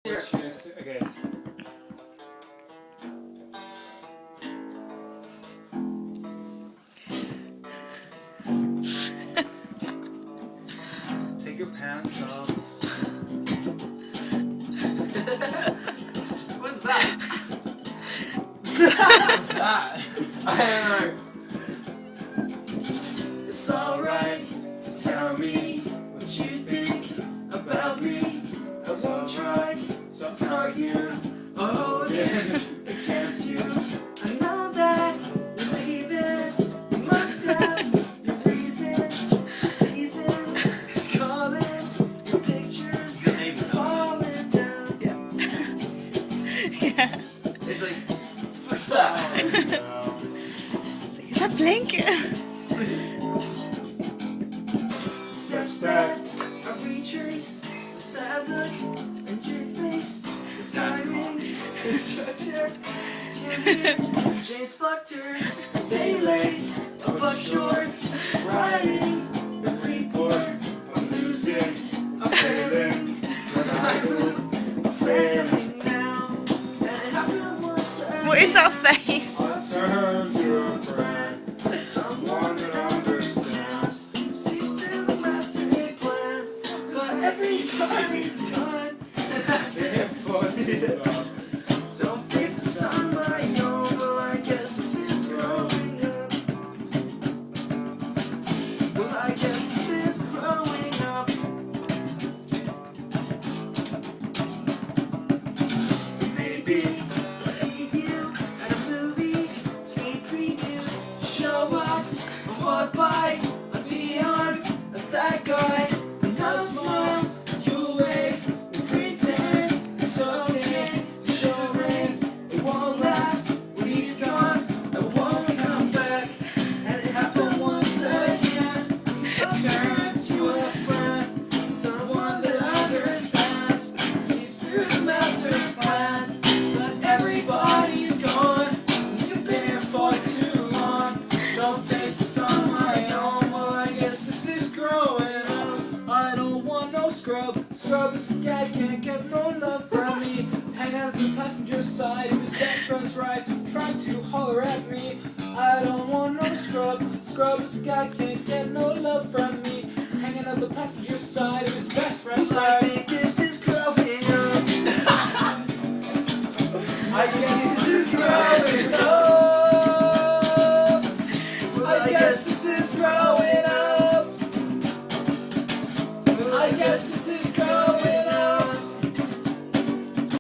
Okay. Take your pants off. What's that? What's that? I don't know. It's alright to tell me what you think about me. I won't try to argue or hold it against you. I know that you're leaving. You must have your reasons. The season is calling. Your pictures falling down. Yeah. It's like, what's that? Is that Blink? Steps that I retrace, the sad look in your face, the timing is such a James fucked her, a day late, a buck short, writing the report. I'm losing, I'm failing, when I move, I'm failing now. And it happened once. What is that face? I turn to a friend, someone that understands, sees through the master plan, but everybody's gone, and I've been for too long. Don't face this on my own, well I guess this is growing up. Well I guess this is growing up. Maybe I'll see you at a movie, sweet preview. Show up and walk by on the arm of that guy. And I'll smile, you'll wave, and pretend it's okay. Show ring, it won't last. When he's gone, I won't come back. And it happened once again. I turned to a friend, someone that understands. Sees through the master plan, but everybody's gone. You've been here for too long. Don't face this on my own. Well, I guess this is growing up. I don't want no scrub. Scrub is a guy, can't get no love from me. Hang out at the passenger side, his best friend's right, trying to holler at me. I don't want no scrub. Scrub is a guy, can't